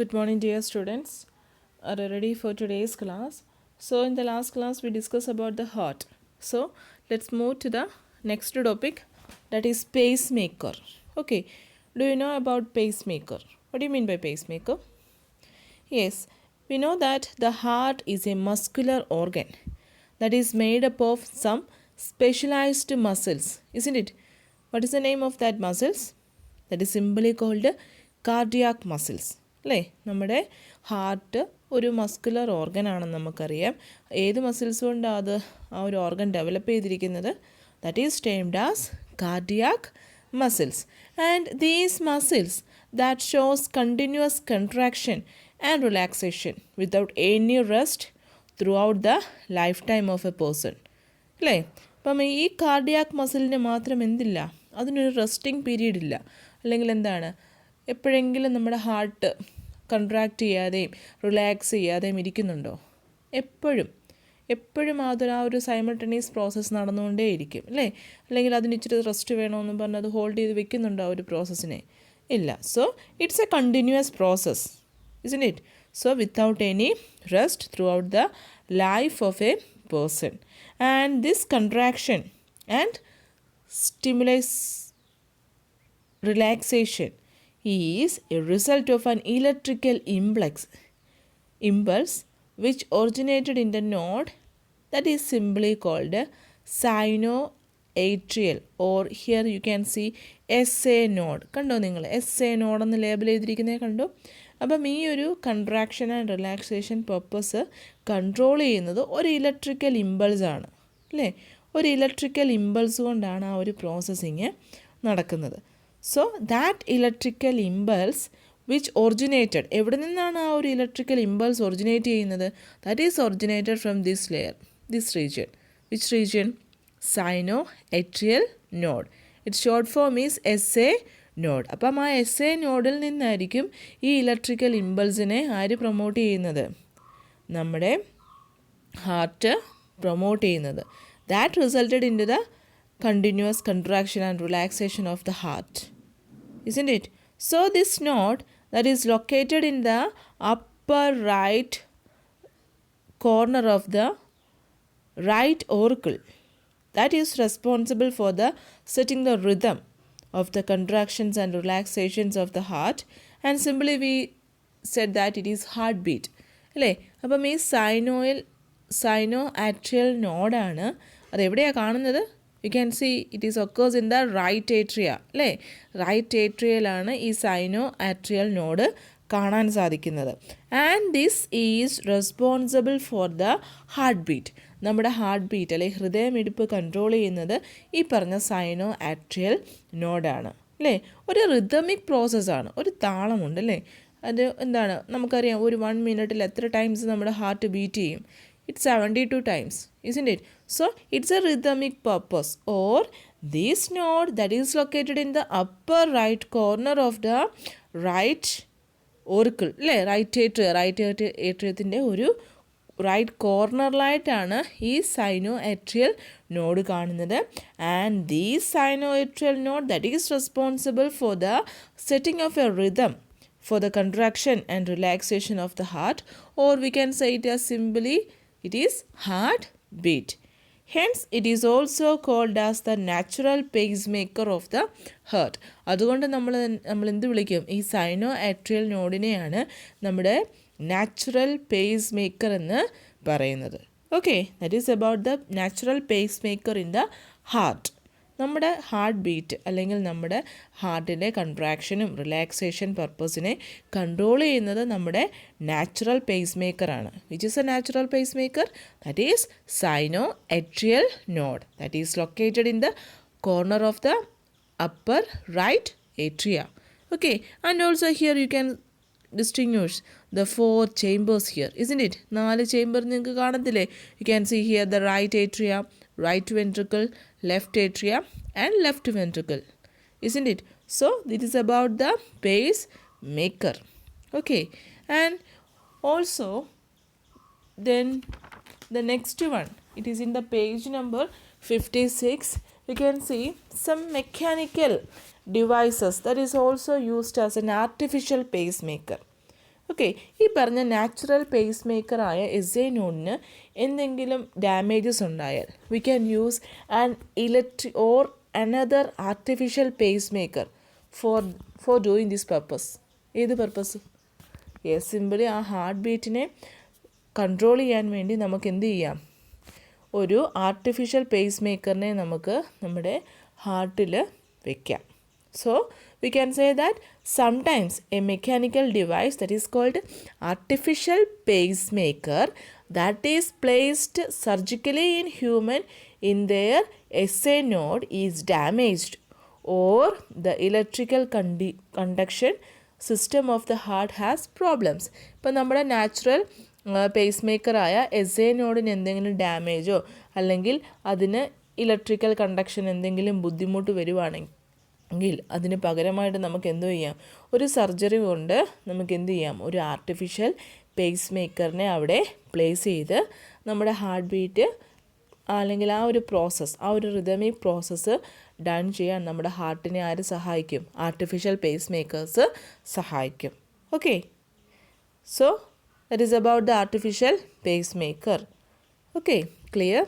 Good morning, dear students. Are you ready for today's class? So, in the last class, we discussed about the heart. So, let's move to the next topic, that is pacemaker. Okay, do you know about pacemaker? What do you mean by pacemaker? Yes, we know that the heart is a muscular organ that is made up of some specialized muscles, isn't it? What is the name of that muscles? That is simply called cardiac muscles. അല്ലേ, നമ്മുടെ heart ഒരു muscular organ ആണെന്ന് നമുക്കറിയാം. ഏത് muscles കൊണ്ടാണ് അത് ആ ഒരു ഓർഗൻ ഡെവലപ്പ് ചെയ്തിരിക്കുന്നത്? That is termed as cardiac muscles, and these muscles that shows continuous contraction and relaxation without any rest throughout the lifetime of a person. അല്ലേ, അപ്പം ഈ കാർഡിയാക് മസിലിന് മാത്രം എന്തില്ല, അതിനൊരു റെസ്റ്റിംഗ് പീരീഡ് ഇല്ല. അല്ലെങ്കിൽ എന്താണ്, എപ്പോഴെങ്കിലും നമ്മുടെ ഹാർട്ട് കൺട്രാക്റ്റ് ചെയ്യാതെയും റിലാക്സ് ചെയ്യാതെയും ഇരിക്കുന്നുണ്ടോ? എപ്പോഴും അതൊരു ആ ഒരു സൈമൾട്ടേനിയസ് പ്രോസസ്സ് നടന്നുകൊണ്ടേയിരിക്കും അല്ലേ. അല്ലെങ്കിൽ അതിന് ഇച്ചിരി റെസ്റ്റ് വേണമെന്ന് പറഞ്ഞ് അത് ഹോൾഡ് ചെയ്ത് വെക്കുന്നുണ്ടോ ആ ഒരു പ്രോസസ്സിനെ? ഇല്ല. So it's A continuous process, isn't it? So without any rest throughout the life of a person, and this contraction and stimulus relaxation is a result of an electrical impulse which originated in the node that is simply called sinoatrial, or here you can see SA node. കണ്ടോ നിങ്ങൾ SA node എന്ന് label ചെയ്തിരിക്കുന്നത് കണ്ടോ? അപ്പം ഈ ഒരു contraction and relaxation purpose control ചെയ്യുന്നത് ഒരു ഇലക്ട്രിക്കൽ ഇമ്പൾസാണ് അല്ലേ. ഒരു ഇലക്ട്രിക്കൽ ഇമ്പൾസ് കൊണ്ടാണ് ആ ഒരു പ്രോസസ്സിങ് നടക്കുന്നത്. So that electrical impulse which originated, എവിടെ നിന്നാണ് ആ ഒരു ഇലക്ട്രിക്കൽ ഇമ്പൾസ് ഒറിജിനേറ്റ് ചെയ്യുന്നത്? That is originated from this layer, this region. Which region? Sinoatrial node. It's short form is SA node. അപ്പം ആ SA നോഡിൽ നിന്നായിരിക്കും ഈ ഇലക്ട്രിക്കൽ ഇമ്പൾസിനെ ആര് പ്രൊമോട്ട് ചെയ്യുന്നത്? നമ്മുടെ ഹാർട്ട് പ്രൊമോട്ട് ചെയ്യുന്നത്. That resulted in to the continuous contraction and relaxation of the heart, isn't it? So this node that is located in the upper right corner of the right auricle, that is responsible for the setting the rhythm of the contractions and relaxations of the heart, and simply we said that it is heartbeat അല്ലേ. അപ്പം ഈ സൈനോആട്രിയൽ നോഡാണ്. അതെവിടെയാണ് കാണുന്നത്? You can see it is occurs in the right atria അല്ലേ. Right ഏട്രിയയിലാണ് ഈ sinoatrial node കാണാൻ സാധിക്കുന്നത്. And this is responsible for the heart beat. നമ്മുടെ ഹാർട്ട് ബീറ്റ് അല്ലെങ്കിൽ ഹൃദയമിടിപ്പ് കൺട്രോൾ ചെയ്യുന്നത് ഈ പറഞ്ഞ സൈനോആട്രിയൽ നോഡാണ് അല്ലേ. ഒരു റിതമിക് പ്രോസസ്സാണ്, ഒരു താളമുണ്ട് അല്ലേ. അത് എന്താണ് നമുക്കറിയാം, ഒരു 1 മിനിറ്റിൽ എത്ര ടൈംസ് നമ്മുടെ ഹാർട്ട് ബീറ്റ് ചെയ്യും? It's 72 times, isn't it? So it's a rhythmic purpose, or this node that is located in the upper right corner of the right auricle അല്ലേ. റൈറ്റ് ഏട്രിയത്തിൻ്റെ ഒരു റൈറ്റ് കോർണറിലായിട്ടാണ് ഈ സൈനോആട്രിയൽ നോഡ് കാണുന്നത്. And these sinoatrial node that is responsible for the setting of a rhythm for the contraction and relaxation of the heart, or we can say it as simply it is heartbeat. Hence it is also called as the natural pacemaker of the heart. അതുകൊണ്ട് നമ്മൾ എന്ത് വിളിക്കും? ഈ സൈനോആട്രിയൽ നോഡിനെയാണ് നമ്മുടെ natural pacemaker എന്ന് പറയുന്നത്. Okay, that is about the natural pacemaker in the heart. നമ്മുടെ heart beat അല്ലെങ്കിൽ നമ്മുടെ ഹാർട്ടിൻ്റെ കൺട്രാക്ഷനും റിലാക്സേഷൻ പർപ്പസിനെ കൺട്രോൾ ചെയ്യുന്നത് നമ്മുടെ നാച്ചുറൽ പേസ് മേക്കറാണ്. Which is a natural pacemaker? That is sinoatrial node that is located in the corner of the upper right atria. Okay, and also here you can distinguish the 4 chambers here, isn't it? 4 chamber നിങ്ങൾക്ക് കാണത്തില്ലേ? You can see here the right atria, right ventricle, left atria and left ventricle, isn't it? So this is about the pacemaker. Okay, and also then the next one, it is in the page number 56. You can see some mechanical devices that is also used as an artificial pacemaker. Okay, ഈ പറഞ്ഞ natural pace മേക്കറായ SA നോഡിന് എന്തെങ്കിലും damages ഉണ്ടായാൽ we can use an or another artificial pace maker four doing this purpose. ഏത് purpose? Simply ആ heart ബീറ്റിനെ control ചെയ്യാൻ വേണ്ടി നമുക്ക് എന്ത് ചെയ്യാം? ഒരു ആർട്ടിഫിഷ്യൽ പേസ് മേക്കറിനെ നമുക്ക് നമ്മുടെ ഹാർട്ടിൽ വയ്ക്കാം. So we can say that sometimes a mechanical device that is called artificial pacemaker that is placed surgically in human in their SA node is damaged, or the electrical conduction system of the heart has problems. ഇപ്പോൾ നമ്മുടെ natural pace മേക്കറായ SA നോഡിന് എന്തെങ്കിലും ഡാമേജോ അല്ലെങ്കിൽ അതിന് electrical conduction എന്തെങ്കിലും ബുദ്ധിമുട്ട് വരുവാണെങ്കിൽ അതിന് പകരമായിട്ട് നമുക്ക് എന്ത് ചെയ്യാം? ഒരു സർജറി കൊണ്ട് നമുക്ക് എന്ത് ചെയ്യാം? ഒരു ആർട്ടിഫിഷ്യൽ പേസ് മേക്കറിനെ അവിടെ പ്ലേസ് ചെയ്ത് നമ്മുടെ ഹാർട്ട് ബീറ്റ് അല്ലെങ്കിൽ ആ ഒരു പ്രോസസ്സ്, ആ ഒരു റിതമിക് പ്രോസസ്സ് ഡൺ ചെയ്യാൻ നമ്മുടെ ഹാർട്ടിനെ ആര് സഹായിക്കും? ആർട്ടിഫിഷ്യൽ പേസ് മേക്കേഴ്സ് സഹായിക്കും. Okay, so that is about the artificial pacemaker. Okay, clear?